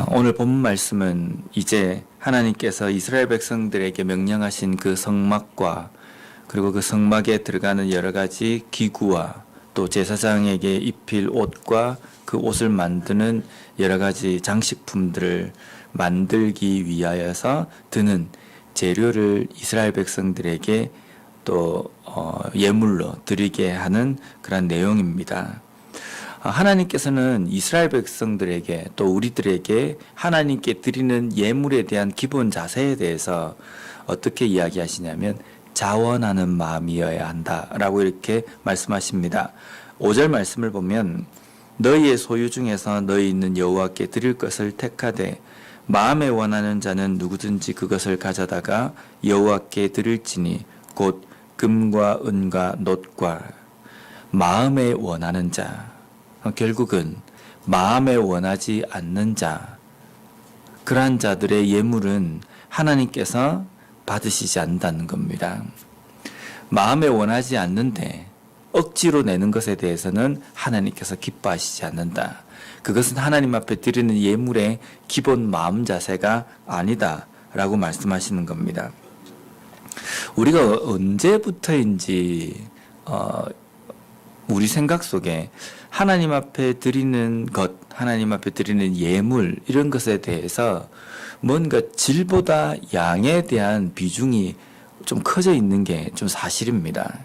오늘 본 말씀은 이제 하나님께서 이스라엘 백성들에게 명령하신 그 성막과 그리고 그 성막에 들어가는 여러 가지 기구와 또 제사장에게 입힐 옷과 그 옷을 만드는 여러 가지 장식품들을 만들기 위하여서 드는 재료를 이스라엘 백성들에게 또 예물로 드리게 하는 그런 내용입니다. 하나님께서는 이스라엘 백성들에게 또 우리들에게 하나님께 드리는 예물에 대한 기본 자세에 대해서 어떻게 이야기하시냐면 자원하는 마음이어야 한다라고 이렇게 말씀하십니다. 5절 말씀을 보면 너희의 소유 중에서 너희 있는 여호와께 드릴 것을 택하되 마음에 원하는 자는 누구든지 그것을 가져다가 여호와께 드릴지니 곧 금과 은과 놋과 마음에 원하는 자, 결국은 마음에 원하지 않는 자, 그러한 자들의 예물은 하나님께서 받으시지 않는다는 겁니다. 마음에 원하지 않는데 억지로 내는 것에 대해서는 하나님께서 기뻐하시지 않는다. 그것은 하나님 앞에 드리는 예물의 기본 마음 자세가 아니다라고 말씀하시는 겁니다. 우리가 언제부터인지 우리 생각 속에 하나님 앞에 드리는 것, 하나님 앞에 드리는 예물 이런 것에 대해서 뭔가 질보다 양에 대한 비중이 좀 커져 있는 게 좀 사실입니다.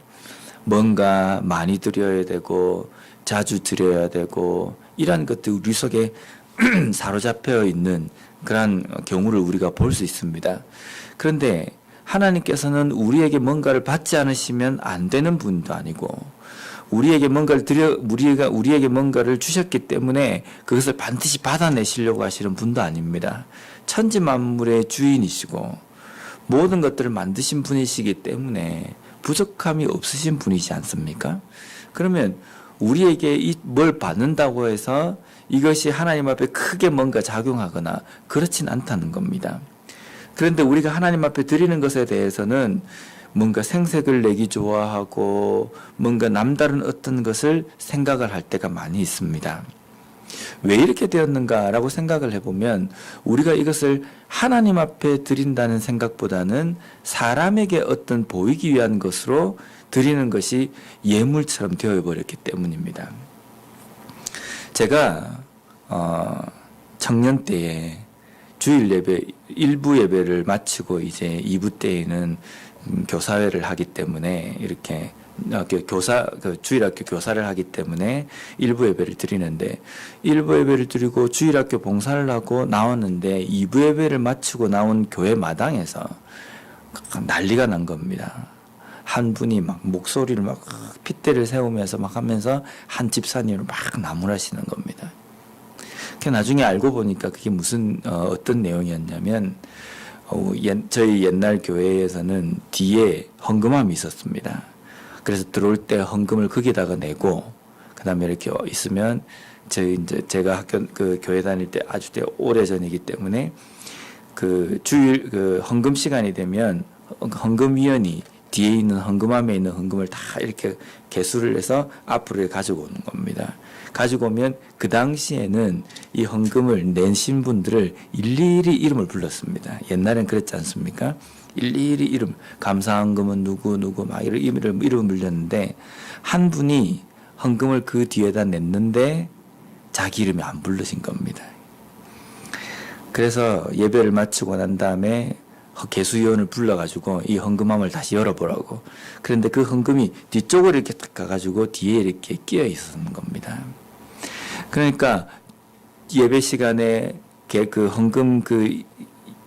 뭔가 많이 드려야 되고 자주 드려야 되고 이러한 것들 우리 속에 사로잡혀 있는 그런 경우를 우리가 볼 수 있습니다. 그런데 하나님께서는 우리에게 뭔가를 받지 않으시면 안 되는 분도 아니고 우리에게 뭔가를 주셨기 때문에 그것을 반드시 받아내시려고 하시는 분도 아닙니다. 천지 만물의 주인이시고 모든 것들을 만드신 분이시기 때문에 부족함이 없으신 분이지 않습니까? 그러면 우리에게 뭘 받는다고 해서 이것이 하나님 앞에 크게 뭔가 작용하거나 그렇진 않다는 겁니다. 그런데 우리가 하나님 앞에 드리는 것에 대해서는 뭔가 생색을 내기 좋아하고 뭔가 남다른 어떤 것을 생각을 할 때가 많이 있습니다. 왜 이렇게 되었는가라고 생각을 해보면 우리가 이것을 하나님 앞에 드린다는 생각보다는 사람에게 어떤 보이기 위한 것으로 드리는 것이 예물처럼 되어버렸기 때문입니다. 제가 청년 때에 주일 예배 1부 예배를 마치고 이제 2부 때에는 교사회를 하기 때문에 이렇게 주일학교 교사를 하기 때문에 1부 예배를 드리는데 1부 예배를 드리고 주일학교 봉사를 하고 나왔는데 2부 예배를 마치고 나온 교회 마당에서 난리가 난 겁니다. 한 분이 막 목소리를 막 핏대를 세우면서 막 하면서 한 집사님을 막 나무라시는 겁니다. 나중에 알고 보니까 그게 무슨 어떤 내용이었냐면 저희 옛날 교회에서는 뒤에 헌금함이 있었습니다. 그래서 들어올 때 헌금을 거기다가 내고 그다음에 이렇게 있으면 제가 교회 다닐 때 아주 오래 전이기 때문에 그 주일 헌금 시간이 되면 헌금위원이 뒤에 있는 헌금함에 있는 헌금을 다 이렇게 개수를 해서 앞으로 가지고 오는 겁니다. 가지고 오면 그 당시에는 이 헌금을 내신 분들을 일일이 이름을 불렀습니다. 옛날엔 그랬지 않습니까? 일일이 이름, 감사헌금은 누구 막 이름을 불렸는데 한 분이 헌금을 그 뒤에다 냈는데 자기 이름이 안 불러진 겁니다. 그래서 예배를 마치고 난 다음에 개수위원을 불러가지고 이 헌금함을 다시 열어보라고. 그런데 그 헌금이 뒤쪽으로 이렇게 딱 가가지고 뒤에 이렇게 끼어 있었는 겁니다. 그러니까 예배 시간에 그 헌금 그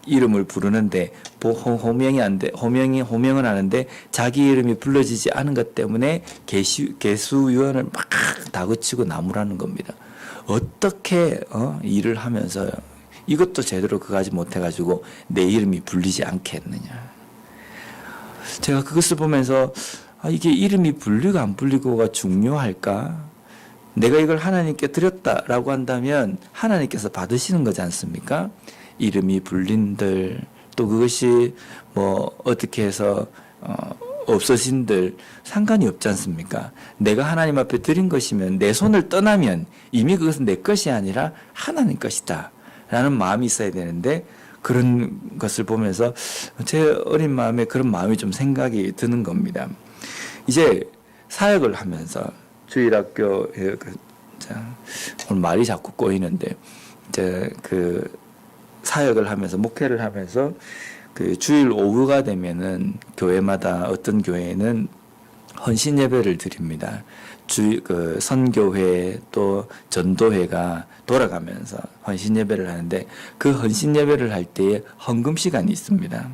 이름을 부르는데 호명은 하는데 자기 이름이 불러지지 않은 것 때문에 개수위원을 막 다그치고 나무라는 겁니다. 어떻게 일을 하면서 이것도 제대로 그거하지 못해가지고 내 이름이 불리지 않게 했느냐. 제가 그것을 보면서 이게 이름이 불리고 안 불리고가 중요할까? 내가 이걸 하나님께 드렸다라고 한다면 하나님께서 받으시는 거지 않습니까? 이름이 불린들 또 그것이 뭐 어떻게 해서 없어진들 상관이 없지 않습니까? 내가 하나님 앞에 드린 것이면 내 손을 떠나면 이미 그것은 내 것이 아니라 하나님 것이다 라는 마음이 있어야 되는데 그런 것을 보면서 제 어린 마음에 그런 마음이 좀 생각이 드는 겁니다. 이제 사역을 하면서 주일학교에 오늘 말이 자꾸 꼬이는데 이제 그 사역을 하면서 목회를 하면서 그 주일 오후가 되면은 교회마다 어떤 교회는 헌신 예배를 드립니다. 그 선교회 또 전도회가 돌아가면서 헌신 예배를 하는데 그 헌신 예배를 할 때에 헌금 시간이 있습니다.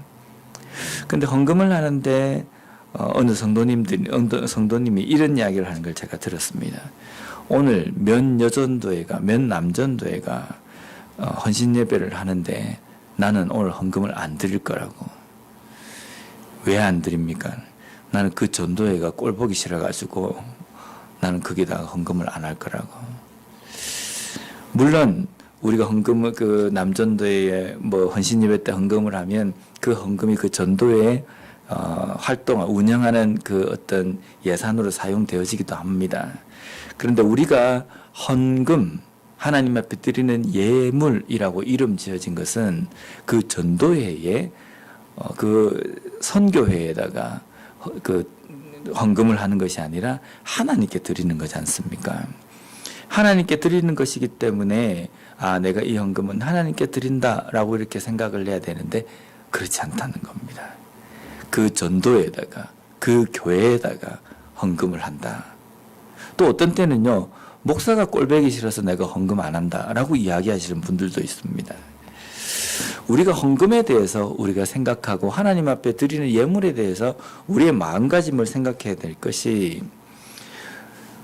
근데 헌금을 하는데 어느 성도님이 이런 이야기를 하는 걸 제가 들었습니다. 오늘 몇 여전도회가 몇 남전도회가 헌신 예배를 하는데 나는 오늘 헌금을 안 드릴 거라고. 왜 안 드립니까? 나는 그 전도회가 꼴 보기 싫어가지고 나는 거기다가 헌금을 안 할 거라고. 물론 우리가 헌금을 그 남전도회에 뭐 헌신 예배 때 헌금을 하면 그 헌금이 그 전도회 활동을 운영하는 그 어떤 예산으로 사용되어지기도 합니다. 그런데 우리가 헌금 하나님 앞에 드리는 예물이라고 이름 지어진 것은 그 전도회에 그 선교회에다가 그 헌금을 하는 것이 아니라 하나님께 드리는 거지 않습니까? 하나님께 드리는 것이기 때문에 내가 이 헌금은 하나님께 드린다라고 이렇게 생각을 해야 되는데 그렇지 않다는 겁니다. 그 전도에다가 그 교회에다가 헌금을 한다. 또 어떤 때는요, 목사가 꼴보기 싫어서 내가 헌금 안 한다라고 이야기하시는 분들도 있습니다. 우리가 헌금에 대해서 우리가 생각하고 하나님 앞에 드리는 예물에 대해서 우리의 마음가짐을 생각해야 될 것이,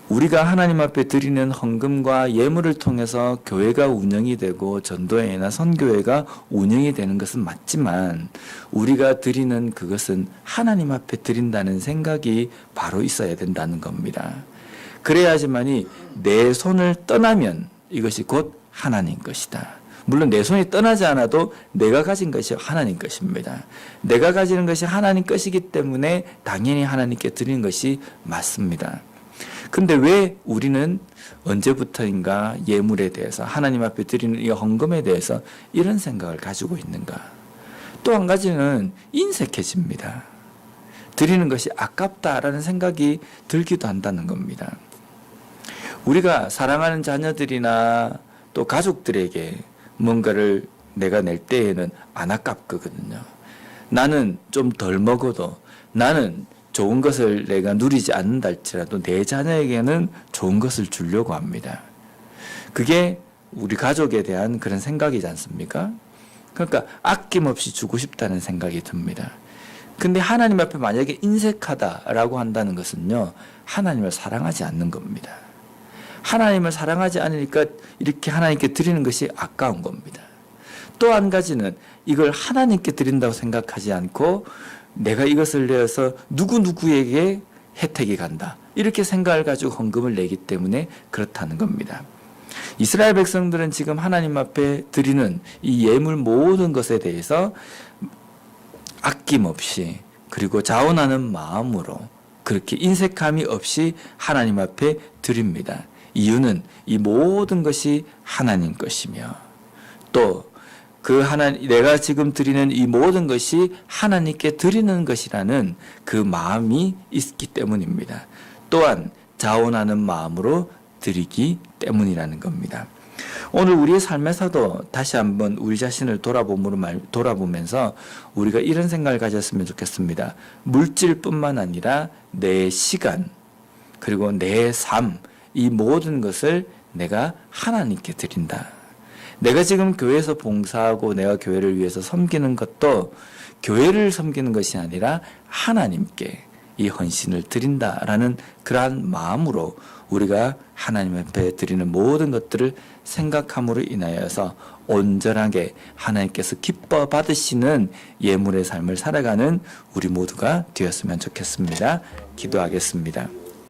우리가 하나님 앞에 드리는 헌금과 예물을 통해서 교회가 운영이 되고 전도회나 선교회가 운영이 되는 것은 맞지만 우리가 드리는 그것은 하나님 앞에 드린다는 생각이 바로 있어야 된다는 겁니다. 그래야지만이 내 손을 떠나면 이것이 곧 하나님 것이다. 물론 내 손이 떠나지 않아도 내가 가진 것이 하나님 것입니다. 내가 가지는 것이 하나님 것이기 때문에 당연히 하나님께 드리는 것이 맞습니다. 근데 왜 우리는 언제부터인가 예물에 대해서 하나님 앞에 드리는 이 헌금에 대해서 이런 생각을 가지고 있는가? 또 한 가지는 인색해집니다. 드리는 것이 아깝다라는 생각이 들기도 한다는 겁니다. 우리가 사랑하는 자녀들이나 또 가족들에게 뭔가를 내가 낼 때에는 안 아깝거든요. 나는 좀 덜 먹어도 나는 좋은 것을 내가 누리지 않는다 할지라도 내 자녀에게는 좋은 것을 주려고 합니다. 그게 우리 가족에 대한 그런 생각이지 않습니까? 그러니까 아낌없이 주고 싶다는 생각이 듭니다. 근데 하나님 앞에 만약에 인색하다라고 한다는 것은요, 하나님을 사랑하지 않는 겁니다. 하나님을 사랑하지 않으니까 이렇게 하나님께 드리는 것이 아까운 겁니다. 또 한 가지는 이걸 하나님께 드린다고 생각하지 않고 내가 이것을 내어서 누구누구에게 혜택이 간다, 이렇게 생각을 가지고 헌금을 내기 때문에 그렇다는 겁니다. 이스라엘 백성들은 지금 하나님 앞에 드리는 이 예물 모든 것에 대해서 아낌없이 그리고 자원하는 마음으로 그렇게 인색함이 없이 하나님 앞에 드립니다. 이유는 이 모든 것이 하나님 것이며 또 내가 지금 드리는 이 모든 것이 하나님께 드리는 것이라는 그 마음이 있기 때문입니다. 또한 자원하는 마음으로 드리기 때문이라는 겁니다. 오늘 우리의 삶에서도 다시 한번 우리 자신을 돌아보면서 우리가 이런 생각을 가졌으면 좋겠습니다. 물질뿐만 아니라 내 시간 그리고 내 삶, 이 모든 것을 내가 하나님께 드린다. 내가 지금 교회에서 봉사하고 내가 교회를 위해서 섬기는 것도 교회를 섬기는 것이 아니라 하나님께 이 헌신을 드린다라는 그러한 마음으로 우리가 하나님 앞에 드리는 모든 것들을 생각함으로 인하여서 온전하게 하나님께서 기뻐 받으시는 예물의 삶을 살아가는 우리 모두가 되었으면 좋겠습니다. 기도하겠습니다.